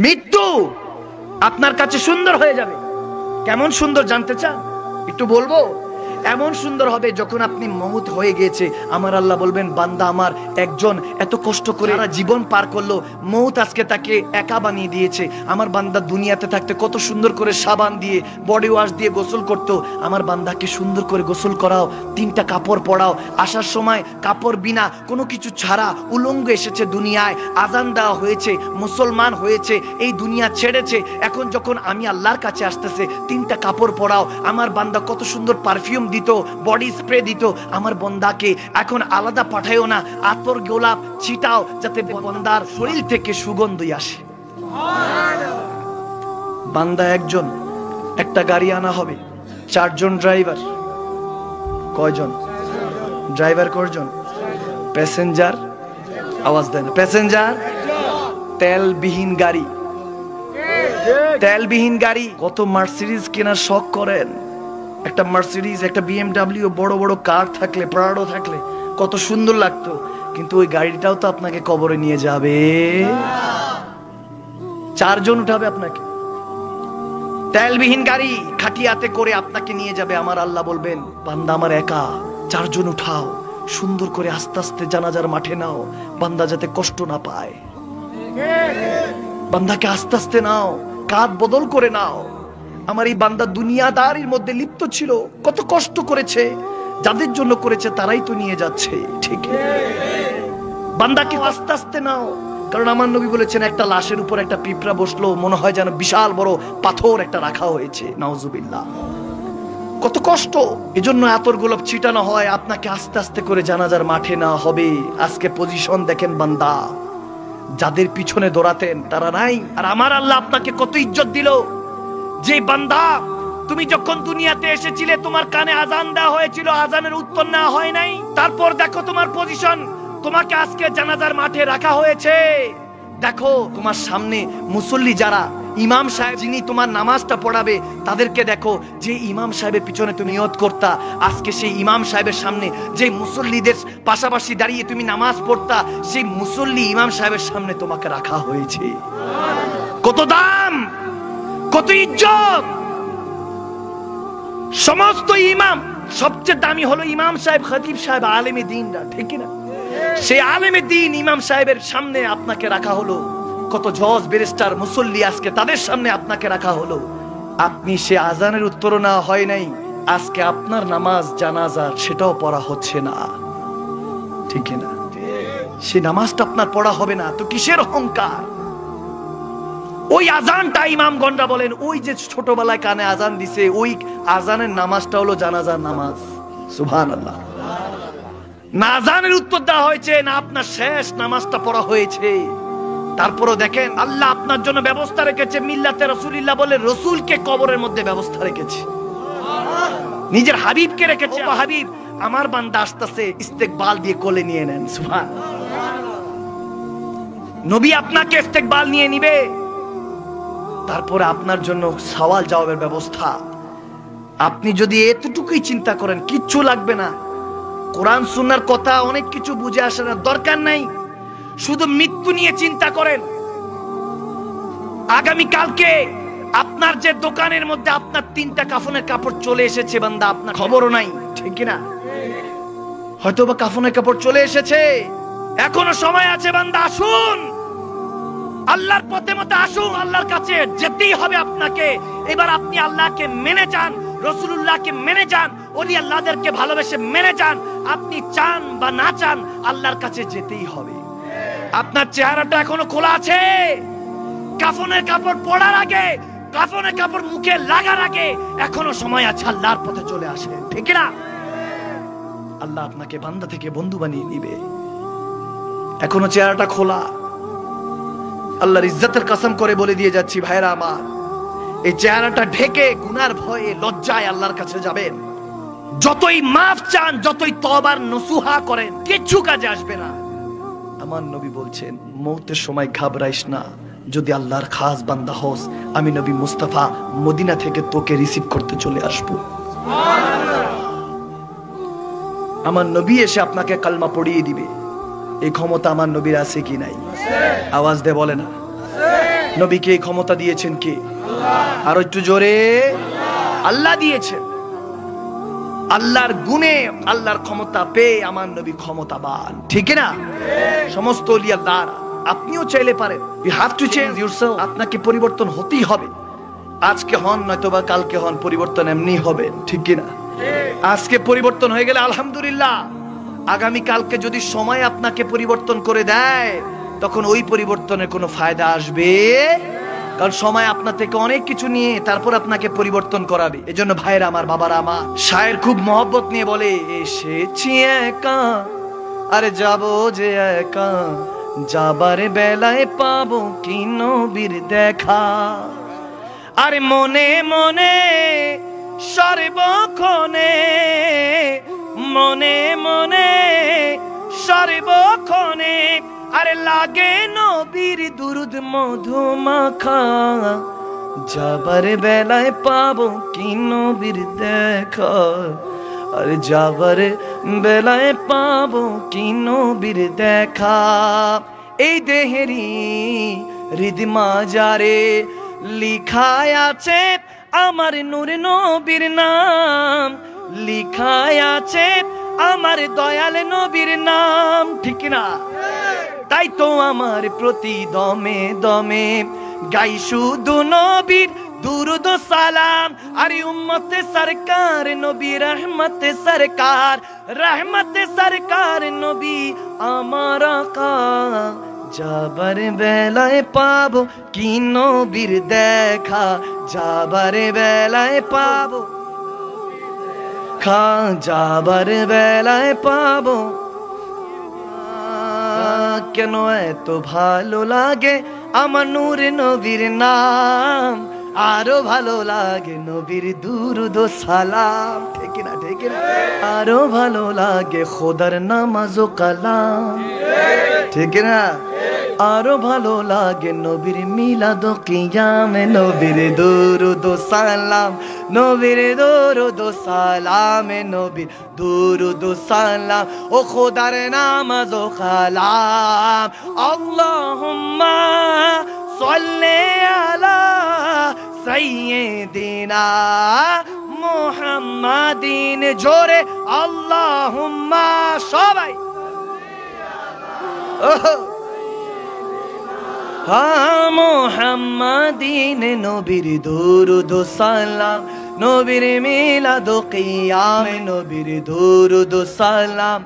মৃত্যু আপনার কাছে সুন্দর হয়ে যাবে। কেমন সুন্দর জানতে চান? একটু বলবো। এমন সুন্দর হবে যখন আপনি মউত হয়ে গিয়েছে, আমার আল্লাহ বলবেন, বান্দা আমার একজন এত কষ্ট করে জীবন পার করলো, মউত আজকে তাকে একা বানিয়ে দিয়েছে। আমার বান্দা দুনিয়াতে থাকতে কত সুন্দর করে সাবান দিয়ে বডি ওয়াশ দিয়ে গোসল করতো, আমার বান্দাকে সুন্দর করে গোসল করাও, 3টা কাপড় পরাও, আসার সময় কাপড় বিনা কোনো কিছু ছাড়া উলঙ্গ এসেছে দুনিয়ায়, আজান দেওয়া হয়েছে, মুসলমান হয়েছে, এই দুনিয়া ছেড়েছে, এখন যখন আমি আল্লাহর কাছে আসতেছে 3টা কাপড় পরাও। আমার বান্দা কত সুন্দর পারফিউম দিত, বডি স্প্রে দিত, আমার বান্দাকে এখন আলাদা পাঠায়ও না, আতর গোলাপ ছিটাও যাতে বান্দার শরীর থেকে সুগন্ধি আসে। বান্দা একজন, একটা গাড়ি আনা হবে, 4 জন ড্রাইভার। কয়জন ড্রাইভার? কয়জন প্যাসেঞ্জার? আওয়াজ দেন। প্যাসেঞ্জার। তেলবিহীন গাড়ি, তেলবিহীন গাড়ি। কত মার্সিডিজ কেনার শখ করেন, একটা মার্সিডিজ, একটা বিএমডব্লিউ, বড় বড় কার থাকলে, প্রাডো থাকলে কত সুন্দর লাগতো, কিন্তু ওই গাড়িটাও তো আপনাকে কবরে নিয়ে যাবে। 4 জন উঠাবে আপনাকে, তেলবিহীন গাড়ি খাটিয়াতে করে আপনাকে নিয়ে যাবে। আমার আল্লাহ বলবেন, বান্দা আমার একা, 4 জন উঠাও, সুন্দর করে আস্তে আস্তে জানাজার মাঠে নাও, বান্দা যাতে কষ্ট না পায়। বান্দাকে আস্তে আস্তে নাও, কাঁধ বদল করে নাও। আমার এই বান্দা দুনিয়াদারির মধ্যে লিপ্ত ছিল, কত কষ্ট করেছে, যাদের জন্য করেছে তারাই তো নিয়ে যাচ্ছে। ঠিক, বান্দাকে আস্তে আস্তে নাও, কারণ আমার নবী বলেছেন, একটা লাশের উপর একটা পিঁপড়া বসলো, মনে হয় যেন বিশাল বড় পাথর একটা রাখা হয়েছে। নাউজুবিল্লাহ, কত কষ্ট। এজন্য আতর গোলাপ ছিটানো হয়, আপনাকে আস্তে আস্তে করে জানাজার মাঠে না হবে। আজকে পজিশন দেখেন বান্দা, যাদের পিছনে দৌড়াতেন তারা নাই। আর আমার আল্লাহ আপনাকে কত ইজ্জত দিল, যে বান্দা তুমি যখন দুনিয়াতে এসেছিলে তোমার কানে আজান দেওয়া হয়েছিল, আজানের উত্তর না হয় নাই, তারপর দেখো তোমার পজিশন, তোমাকে আজকে জানাজার মাঠে রাখা হয়েছে। দেখো তোমার সামনে মুসল্লি যারা, ইমাম সাহেব যিনি তোমার নামাজটা পড়াবে, তাদেরকে দেখো, যে ইমাম সাহেবের পিছনে তুমি নিয়ত করতা, আজকে সেই ইমাম সাহেবের সামনে, যে মুসল্লিদের পাশাপাশি দাঁড়িয়ে তুমি নামাজ পড়তা, সেই মুসল্লি ইমাম সাহেবের সামনে তোমাকে রাখা হয়েছে। কত দাম, কত ইজ্জত। সমস্ত ইমাম, সবচেয়ে দামি হলো ইমাম সাহেব, খতিব সাহেব, আলেমে দ্বীনরা, ঠিক না? সেই আলেমে দ্বীন ইমাম সাহেবের সামনে আপনাকে রাখা হলো। কত জজ ব্যারিস্টার মুসল্লি আজকে তাদের সামনে আপনাকে রাখা হলো। আপনি সে আজানের উত্তর না হয় নাই, আজকে আপনার নামাজ জানাজার সেটাও পড়া হচ্ছে না, ঠিক না? সে নামাজটা আপনার পড়া হবে না তো কিসের অহংকার? ওই আজানটা ইমামগণরা বলেন, ওই যে ছোটবেলায় কানে আজান দিছে, ওই আজানের নামাজটা হলো জানাজার নামাজ। সুবহানাল্লাহ। না আজানের উত্তর দেওয়া হয়েছে, না আপনার শেষ নামাজটা পড়া হয়েছে। তারপরও দেখেন, আল্লাহ আপনার জন্য ব্যবস্থা রেখেছে, মিল্লাতে রাসূলুল্লাহ বলে, রসুলকে কবরের মধ্যে ব্যবস্থা রেখেছে, নিজের হাবিবকে রেখেছে। হাবিব, আমার বান্দা আসতেছে, ইস্তেকবাল দিয়ে কোলে নিয়ে নেন। সুবহানাল্লাহ। নবী আপনাকে ইস্তেকবাল নিয়ে নিবে, তারপরে আপনার জন্য সওয়াল জবাবের ব্যবস্থা। আপনি যদি এতটুকুই চিন্তা করেন, কিচ্ছু লাগবে না, কোরআন সুন্নাহর কথা অনেক কিছু বুঝে আসে না, দরকার নাই, শুধু মৃত্যু নিয়ে চিন্তা করেন। আগামী কালকে আপনার যে দোকানের মধ্যে আপনার 3টা কাফনের কাপড় চলে এসেছে, বান্দা আপনার খবরও নাই, ঠিক না? হয়তো বা কাফনের কাপড় চলে এসেছে, এখনো সময় আছে, বান্দা আসুন, আল্লাহর পথে মতে আসুন, আল্লাহর কাছে যেতেই হবে আপনাকে। এবার আপনি আল্লাহকে মেনে যান, রাসূলুল্লাহকে মেনে যান, ওলি আল্লাহদেরকে ভালোবেসে মেনে যান। আপনি চান বা না চান, আল্লাহর কাছে যেতেই হবে। আপনার চেহারাটা এখনো খোলা আছে, কাফনের কাপড় পরার আগে, কাফনের কাপড় মুখে লাগার আগে এখনো সময় আছে, আল্লাহর পথে চলে আসেন, ঠিক না? আল্লাহ আপনাকে বান্দা থেকে বন্ধু বানিয়ে নিবে। এখনো চেহারাটা খোলা। আল্লাহর ইজ্জতের কসম করে বলে দিয়ে যাচ্ছি, ভাইরা আমার, এই চেহারাটা ঢেকে গুনার ভয়ে লজ্জায় আল্লাহর কাছে যাবেন। যতই মাফ চান, যতই তওবার নসুহা করেন, কিচ্ছু কাজে আসবে না। আমার নবী বলছেন, মৌতের সময় ঘাবড়াইস না, যদি আল্লাহর খাস বান্দা হোস, আমি নবী মুস্তাফা মদিনা থেকে তোকে রিসিভ করতে চলে আসবো। আমার নবী এসে আপনাকে কালমা পড়িয়ে দিবে। এই ক্ষমতা আমার নবীর আছে কি নাই? আওয়াজ দে বলে না। নবীকে এই ক্ষমতা দিয়েছেন কে? আর একটু জোরে, আল্লাহ দিয়েছেন। আল্লাহর গুণে, আল্লাহর ক্ষমতা পেয়ে আমার নবী ক্ষমতাবান, ঠিক না? সমস্ত ওলিয়ার দ্বারা আপনিও চাইলে পারেন। You have to change yourself. আপনাকে পরিবর্তন হতেই হবে। আজকে হন, নয়তোবা কালকে হন, পরিবর্তন এমনি হবে, ঠিক কিনা? আজকে পরিবর্তন হয়ে গেলে আলহামদুলিল্লাহ, আগামী কালকে যদি সময় আপনাকে পরিবর্তন করে দেয়, তখন ওই পরিবর্তনের কোনো ফায়দা আসবে? কারণ সময় আপনার থেকে অনেক কিছু নিয়ে তারপর আপনাকে পরিবর্তন করাবে। এজন্য ভাইরা আমার, বাবারা আমার, শায়ের খুব মহব্বত নিয়ে বলে, এসেছি একা আর যাবো যে একা, যাবার বেলায় পাবো কি নবীর দেখা। আরে মনে মনে সর্বক্ষণে, মনে মনে সর্বক্ষণে, আরে লাগে নবীর দুরুদ মধু মাখা, যাবার বেলায় পাবো কি নবীর দেখা। আরে যাবার বেলায় পাবো কি নবীর দেখা। এই দেহেরি হৃদ মাজারে লিখায় আছে আমার নূর নবীর নাম, লিখায় আছে আমার দয়াল নবীর নাম, ঠিক না? তাই তো আমার প্রতি দমে দমে গাই শুধু নবীর দুরুদ সালাম। আরে উম্মতে সরকার নবী, রহমতে সরকার, রহমতে সরকার নবী আমার আকা, যাবার বেলায় পাবো কি নবীর দেখা, যাবার বেলায় পাবো, যাবার বেলায় পাবো। কেন এত ভালো লাগে আমার নূর নবীর নাম, আরো ভালো লাগে নবীর দুরুদ সালাম, ঠিক না? ঠিক না? আরো ভালো লাগে খোদার নামাজ ও কালাম, ঠিক না? আরো ভালো লাগে নবীর মিলাদ ও কিয়াম, নবীর দুরুদ সালাম, নবীর দুরুদ সালাম, নবীর দুরুদ সালাম, ও খোদার নামাজ ও কালাম। আল্লাহুম্মা সাল্লি আলা সাইয়্যিদিনা মুহাম্মাদিন, জোরে আল্লাহুম্মা, সবাই মুহাম্মাদিন, নবীর দুরুদ সালাম, নবীর মিলাদ ও কিয়াম, নবীর দুরুদ সালাম,